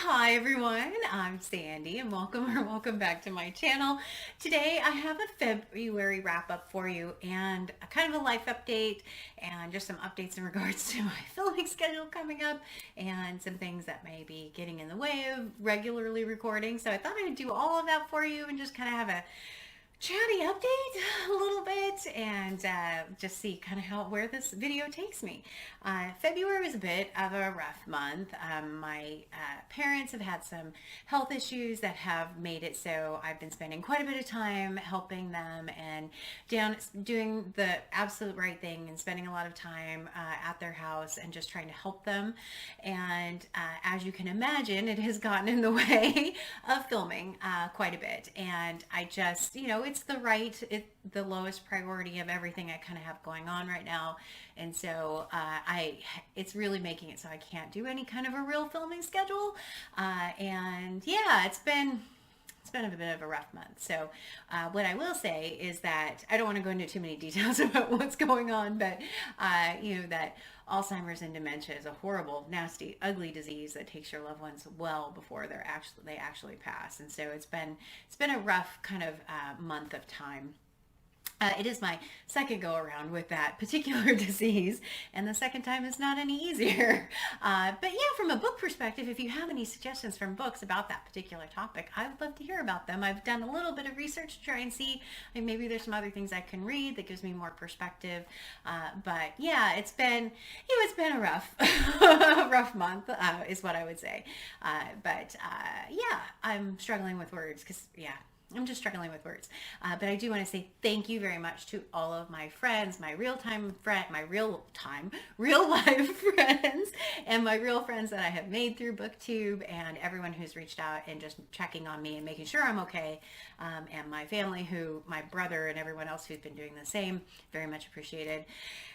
Hi everyone, I'm Sandy and welcome back to my channel. Today I have a February wrap up for you and a kind of a life update and just some updates in regards to my filming schedule coming up and some things that may be getting in the way of regularly recording. So I thought I would do all of that for you and just kind of have a chatty update a little bit and just see kind of where this video takes me. February was a bit of a rough month. My parents have had some health issues that have made it so I've been spending quite a bit of time helping them and doing the absolute right thing and spending a lot of time at their house and just trying to help them. And as you can imagine, it has gotten in the way of filming quite a bit. And I just, it's the lowest priority of everything I kind of have going on right now. And so it's really making it so I can't do any kind of a real filming schedule. And yeah, it's been a bit of a rough month. So what I will say is that I don't want to go into too many details about what's going on, but that Alzheimer's and dementia is a horrible, nasty, ugly disease that takes your loved ones well before they actually pass. And so it's been a rough kind of month of time. It is my second go around with that particular disease, and the second time is not any easier. But yeah, from a book perspective, if you have any suggestions from books about that particular topic, I would love to hear about them. I've done a little bit of research to try and see, maybe there's some other things I can read that gives me more perspective. But yeah, it's been a rough, rough month, is what I would say. But yeah, I'm struggling with words because I'm just struggling with words. But I do want to say thank you very much to all of my friends, my real life friends, and my real friends that I have made through BookTube, and everyone who's reached out and just checking on me and making sure I'm okay. And my family, my brother and everyone else who's been doing the same, very much appreciated.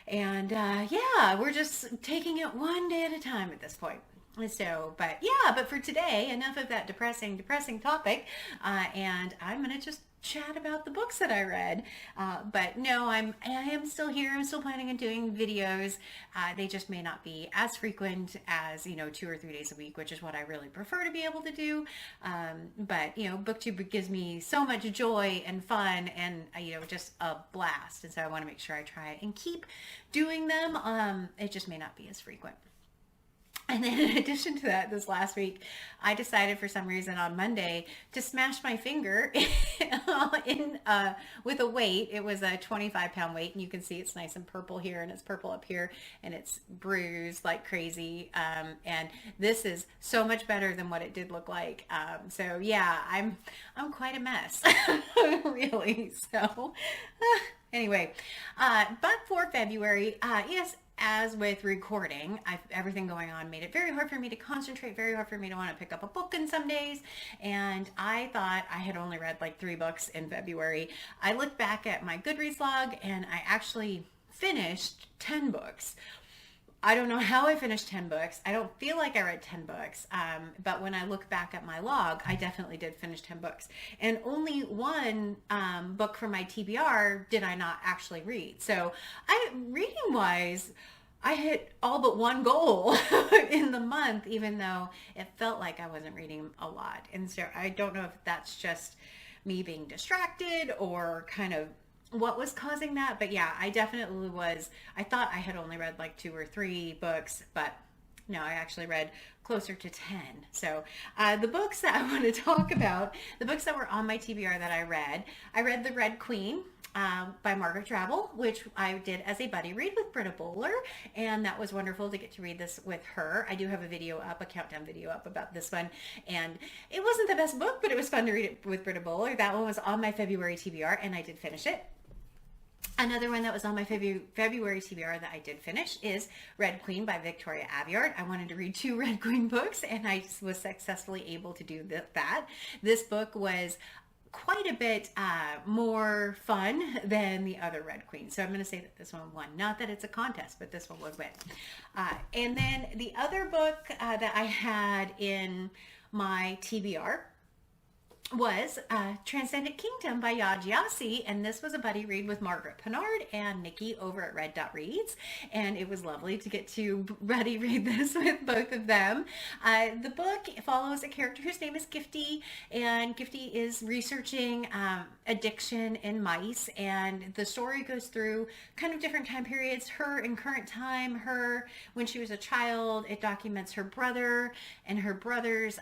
And yeah, we're just taking it one day at a time at this point. So, but for today, enough of that depressing topic, and I'm going to just chat about the books that I read. But no, I am still here. I'm still planning on doing videos. They just may not be as frequent as, 2 or 3 days a week, which is what I really prefer to be able to do. But, BookTube gives me so much joy and fun and, just a blast. And so I want to make sure I try and keep doing them. It just may not be as frequent. And then in addition to that, this last week, I decided for some reason on Monday to smash my finger with a weight. It was a 25-pound weight, and you can see it's nice and purple here, and it's purple up here, and it's bruised like crazy. And this is so much better than what it did look like. So yeah, I'm quite a mess, really. So anyway, but for February, yes. As with recording, everything going on made it very hard for me to concentrate, very hard for me to want to pick up a book in some days. And I thought I had only read like 3 books in February. I looked back at my Goodreads log and I actually finished 10 books. I don't know how I finished 10 books. I don't feel like I read 10 books. But when I look back at my log, I definitely did finish 10 books. And only one book from my TBR did I not actually read. So reading-wise, I hit all but one goal in the month, even though it felt like I wasn't reading a lot. And so I don't know if that's just me being distracted or kind of what was causing that. But yeah, I definitely was. I thought I had only read like 2 or 3 books, but no, I actually read closer to 10. So the books that I want to talk about, the books that were on my TBR that I read The Red Queen by Margaret Drabble, which I did as a buddy read with Britta Bowler, and that was wonderful to get to read this with her. I do have a countdown video up about this one, and it wasn't the best book, but it was fun to read it with Britta Bowler. That one was on my February TBR, and I did finish it. Another one that was on my February TBR that I did finish is Red Queen by Victoria Aveyard. I wanted to read 2 Red Queen books, and I was successfully able to do that. This book was quite a bit more fun than the other Red Queen. So I'm going to say that this one won. Not that it's a contest, but this one would win. And then the other book that I had in my TBR was Transcendent Kingdom by Gyasi, and this was a buddy read with Margaret Pinard and Nikki over at Red Dot Reads, and it was lovely to get to buddy read this with both of them. The book follows a character whose name is Gifty, and Gifty is researching addiction in mice, and the story goes through kind of different time periods, her in current time, her when she was a child. It documents her brother and her brother's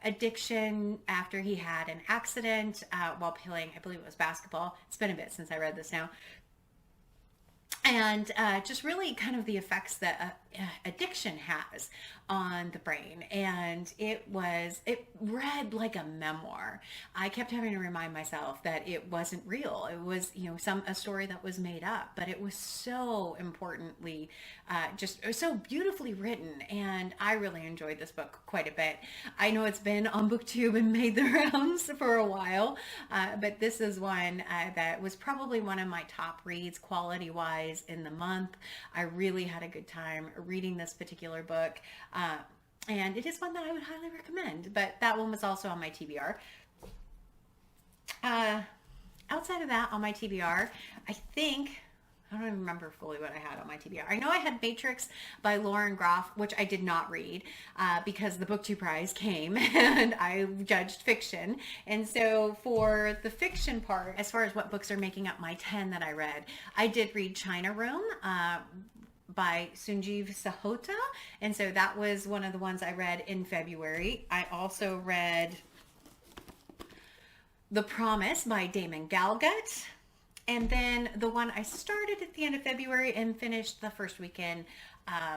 addiction after he had an accident while playing, I believe it was basketball. It's been a bit since I read this now. And just really kind of the effects that addiction has on the brain. And it read like a memoir. I kept having to remind myself that it wasn't real. It was, a story that was made up, but it was so importantly, it was so beautifully written. And I really enjoyed this book quite a bit. I know it's been on BookTube and made the rounds for a while, but this is one that was probably one of my top reads quality-wise in the month. I really had a good time reading this particular book, and it is one that I would highly recommend, but that one was also on my TBR. Outside of that, on my TBR, I don't even remember fully what I had on my TBR. I know I had Matrix by Lauren Groff, which I did not read because the BookTube prize came and I judged fiction. And so for the fiction part, as far as what books are making up my 10 that I read, I did read China Room by Sanjeev Sahota. And so that was one of the ones I read in February. I also read The Promise by Damon Galgut. And then the one I started at the end of February and finished the first weekend,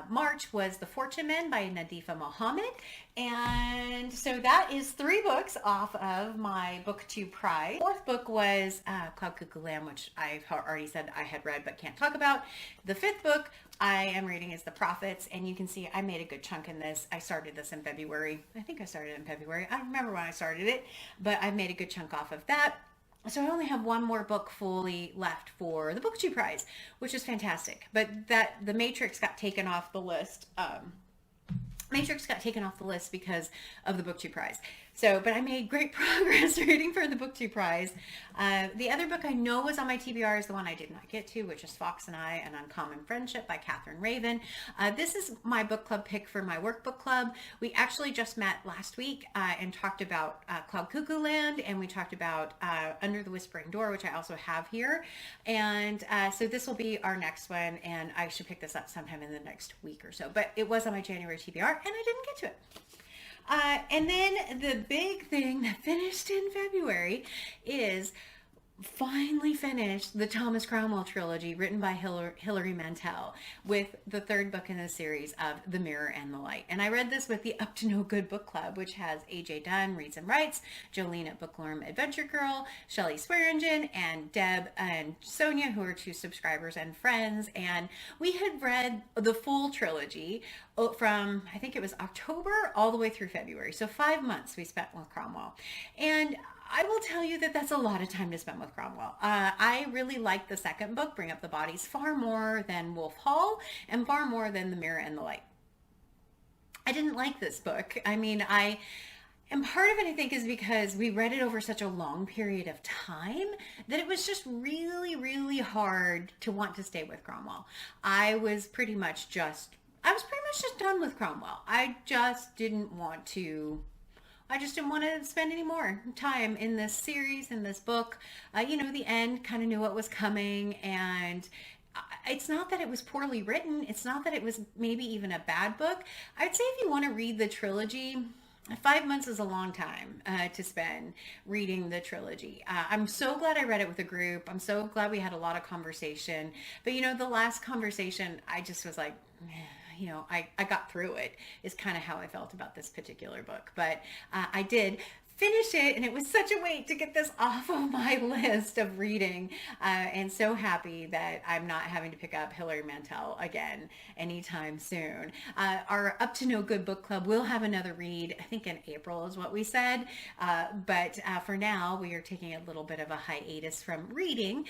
March, was The Fortune Men by Nadifa Mohammed. And so that is 3 books off of my BookTube prize. 4th book was Cloud Cuckoo Lamb, which I've already said I had read but can't talk about. The 5th book I am reading is The Prophets, and you can see I made a good chunk in this. I started this in February. I think I started in February. I don't remember when I started it, but I made a good chunk off of that. So I only have one more book fully left for the BookTube prize, which is fantastic. But the Matrix got taken off the list. Because of the BookTube prize. So, but I made great progress reading for the BookTube prize. The other book I know was on my TBR is the one I did not get to, which is Fox and I, An Uncommon Friendship by Catherine Raven. This is my book club pick for my workbook club. We actually just met last week and talked about Cloud Cuckoo Land, and we talked about Under the Whispering Door, which I also have here. And so this will be our next one, and I should pick this up sometime in the next week or so. But it was on my January TBR, and I didn't get to it. And then the big thing that finished in February is finally finished the Thomas Cromwell trilogy written by Hilary Mantel, with the 3rd book in the series of The Mirror and the Light. And I read this with the Up to No Good book club, which has AJ Dunn, Reads and Writes, Jolene at Bookworm Adventure Girl, Shelley Swearingen, and Deb and Sonia, who are 2 subscribers and friends. And we had read the full trilogy from, I think it was October all the way through February. So 5 months we spent with Cromwell. And I will tell you that that's a lot of time to spend with Cromwell. I really liked the 2nd book, Bring Up the Bodies, far more than Wolf Hall and far more than The Mirror and the Light. I didn't like this book. I mean, and part of it I think is because we read it over such a long period of time that it was just really, really hard to want to stay with Cromwell. I was pretty much just done with Cromwell. I just didn't want to spend any more time in this series, in this book. The end, kind of knew what was coming, and it's not that it was poorly written. It's not that it was maybe even a bad book. I'd say if you want to read the trilogy, 5 months is a long time to spend reading the trilogy. I'm so glad I read it with a group. I'm so glad we had a lot of conversation. But, the last conversation, I just was like, I got through it, is kind of how I felt about this particular book. But I did finish it, and it was such a weight to get this off of my list of reading, and so happy that I'm not having to pick up Hilary Mantel again anytime soon. Our Up to No Good book club will have another read, I think in April is what we said, but for now we are taking a little bit of a hiatus from reading,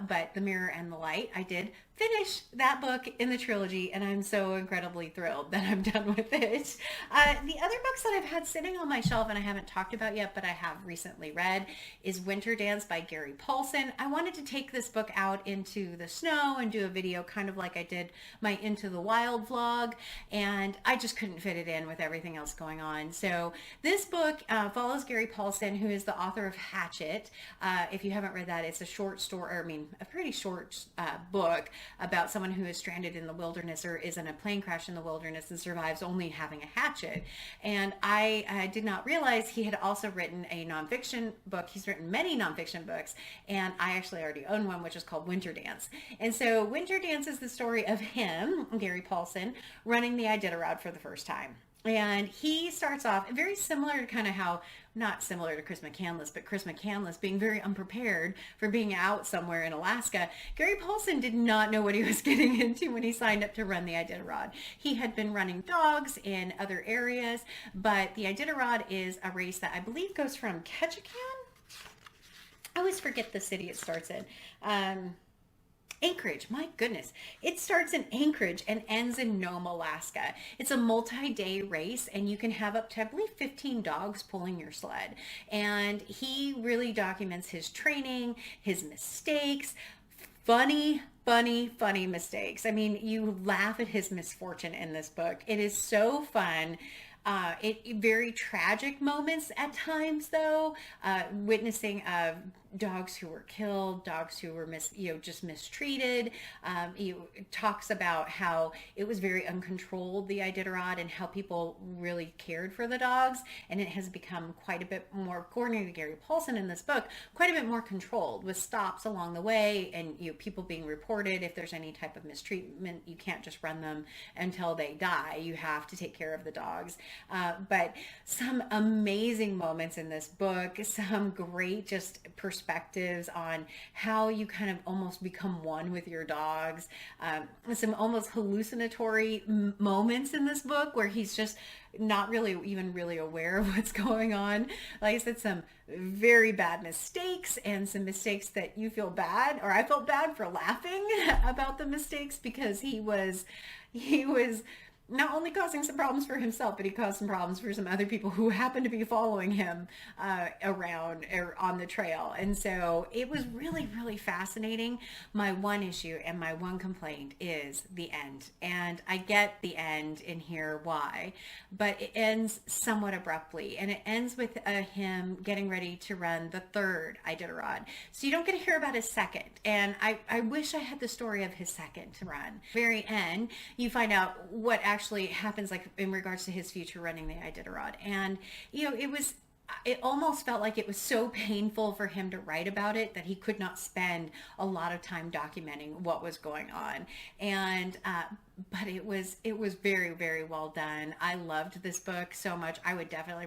but The Mirror and the Light, I did finish that book in the trilogy, and I'm so incredibly thrilled that I'm done with it. The other books that I've had sitting on my shelf and I haven't talked about about yet, but I have recently read, is Winterdance by Gary Paulsen. I wanted to take this book out into the snow and do a video kind of like I did my Into the Wild vlog, and I just couldn't fit it in with everything else going on. So this book follows Gary Paulsen, who is the author of Hatchet. If you haven't read that, it's a short story, or I mean, a pretty short book about someone who is stranded in the wilderness or is in a plane crash in the wilderness and survives only having a hatchet. And I did not realize he had also written a nonfiction book. He's written many nonfiction books, and I actually already own one, which is called Winterdance. And so Winterdance is the story of him, Gary Paulsen, running the Iditarod for the first time. And he starts off very similar to kind of how, not similar to Chris McCandless, but Chris McCandless being very unprepared for being out somewhere in Alaska. Gary Paulsen did not know what he was getting into when he signed up to run the Iditarod. He had been running dogs in other areas, but the Iditarod is a race that I believe goes from Ketchikan. I always forget the city it starts in. Anchorage, my goodness. It starts in Anchorage and ends in Nome, Alaska. It's a multi-day race, and you can have up to, I believe, 15 dogs pulling your sled. And he really documents his training, his mistakes, funny mistakes. I mean, you laugh at his misfortune in this book. It is so fun. Very tragic moments at times, though, witnessing dogs who were killed, dogs who were just mistreated. He talks about how it was very uncontrolled, the Iditarod, and how people really cared for the dogs, and it has become quite a bit more, according to Gary Paulsen in this book, quite a bit more controlled, with stops along the way, and people being reported if there's any type of mistreatment. You can't just run them until they die. You have to take care of the dogs. But some amazing moments in this book, some great just perspectives on how you kind of almost become one with your dogs. Some almost hallucinatory moments in this book where he's just not really even really aware of what's going on. Like I said, some very bad mistakes, and some mistakes that you feel bad, or I felt bad for laughing about the mistakes, because he was not only causing some problems for himself, but he caused some problems for some other people who happened to be following him around or on the trail. And so it was really, really fascinating. My one issue and my one complaint is the end. And I get the end in here, why, but it ends somewhat abruptly. And it ends with him getting ready to run the third Iditarod. So you don't get to hear about his second. And I wish I had the story of his second to run. Very end, you find out what actually happens, like in regards to his future running the Iditarod. And it almost felt like it was so painful for him to write about it that he could not spend a lot of time documenting what was going on. And but it was very, very well done. I loved this book so much. I would definitely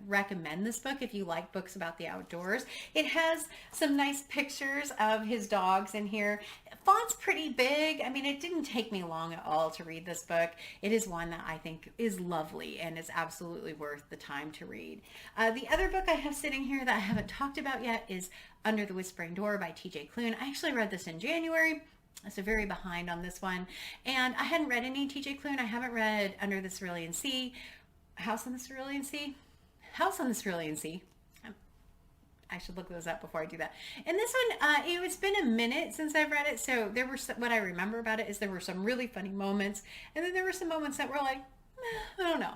recommend this book if you like books about the outdoors. It has some nice pictures of his dogs in here. Font's pretty big. I mean, it didn't take me long at all to read this book. It is one that I think is lovely and is absolutely worth the time to read. The other book I have sitting here that I haven't talked about yet is Under the Whispering Door by T.J. Klune. I actually read this in January. So very behind on this one. And I hadn't read any T.J. Klune. I haven't read Under the Cerulean Sea, House on the Cerulean Sea. I should look those up before I do that. And this one, it's been a minute since I've read it. So there were what I remember about it is there were some really funny moments. And then there were some moments that were like, I don't know.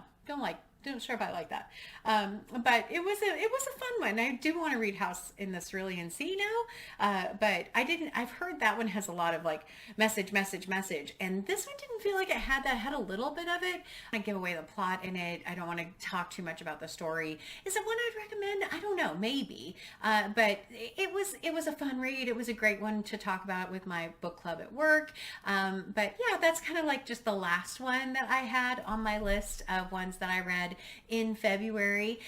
Don't sure if I like that. But it was a fun one. I do want to read House in the Cerulean Sea now, but I didn't. I've heard that one has a lot of like message, and this one didn't feel like it had that. It had a little bit of it. I give away the plot in it. I don't want to talk too much about the story. Is it one I'd recommend? I don't know, maybe. But it was a fun read. It was a great one to talk about with my book club at work. But yeah, that's kind of like just the last one that I had on my list of ones that I read in February.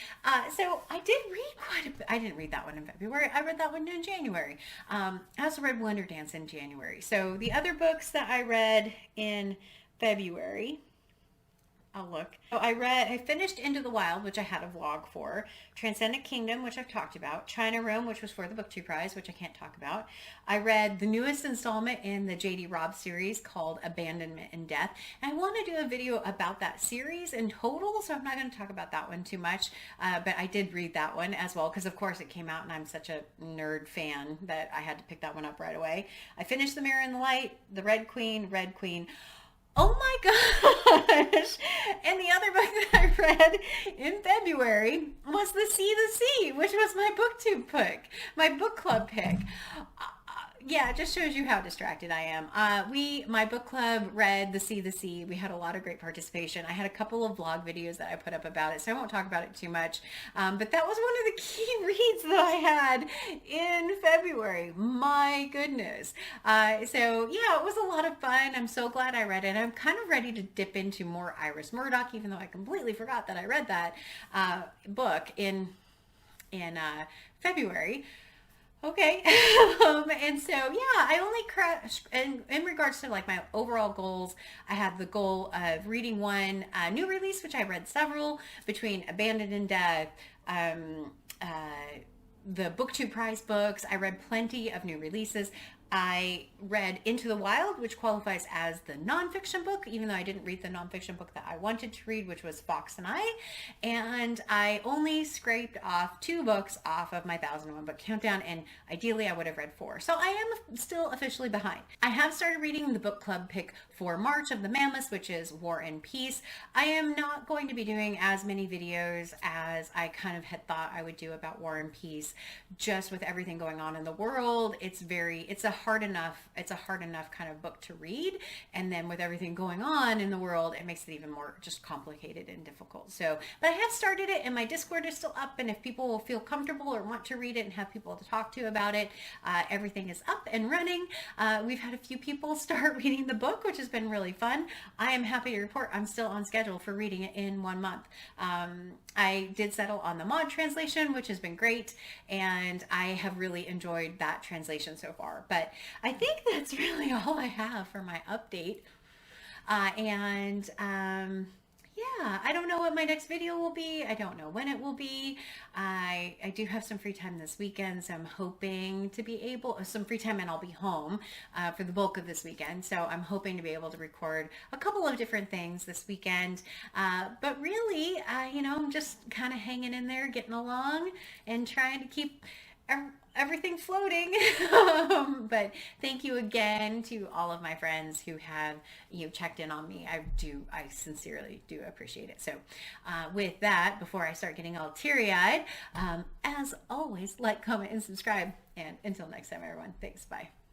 So I did read quite a bit. I didn't read that one in February. I read that one in January. I also read Winterdance in January. So the other books that I read in February, I'll look. So I finished Into the Wild, which I had a vlog for, Transcendent Kingdom, which I've talked about, China Rome, which was for the BookTube Prize, which I can't talk about. I read the newest installment in the J.D. Robb series called Abandonment and Death. And I want to do a video about that series in total, so I'm not going to talk about that one too much. But I did read that one as well, because of course it came out and I'm such a nerd fan that I had to pick that one up right away. I finished The Mirror and the Light, The Red Queen. Oh my gosh! And the other book that I read in February was The Sea, which was my BookTube pick, my book club pick. Yeah, it just shows you how distracted I am. My book club read The Sea. We had a lot of great participation. I had a couple of vlog videos that I put up about it, so I won't talk about it too much. But that was one of the key reads that I had in February. My goodness. So yeah, it was a lot of fun. I'm so glad I read it. I'm kind of ready to dip into more Iris Murdoch, even though I completely forgot that I read that book in February. Okay. And so, yeah, I only crashed in regards to like my overall goals. I had the goal of reading one new release, which I read several between Abandoned and Death, the BookTube Prize books. I read plenty of new releases. I read Into the Wild, which qualifies as the nonfiction book, even though I didn't read the nonfiction book that I wanted to read, which was Fox and I. And I only scraped off 2 books off of my 1001 book countdown, and ideally I would have read 4. So I am still officially behind. I have started reading the book club pick for March of the Mammoths, which is War and Peace. I am not going to be doing as many videos as I kind of had thought I would do about War and Peace, just with everything going on in the world. It's a hard enough kind of book to read, and then with everything going on in the world, it makes it even more just complicated and difficult. So, but I have started it, and my Discord is still up, and if people will feel comfortable or want to read it and have people to talk to about it, everything is up and running. We've had a few people start reading the book, which has been really fun. I am happy to report I'm still on schedule for reading it in 1 month. I did settle on the mod translation, which has been great, and I have really enjoyed that translation so far. But I think that's really all I have for my update. Yeah, I don't know what my next video will be. I don't know when it will be. I do have some free time this weekend, so I'm hoping to be able, some free time, and I'll be home for the bulk of this weekend. So I'm hoping to be able to record a couple of different things this weekend. But really, I'm just kind of hanging in there, getting along, and trying to keep everything floating. But thank you again to all of my friends who have checked in on me. I sincerely do appreciate it. So with that, before I start getting all teary-eyed, as always, like, comment, and subscribe. And until next time, everyone, thanks. Bye.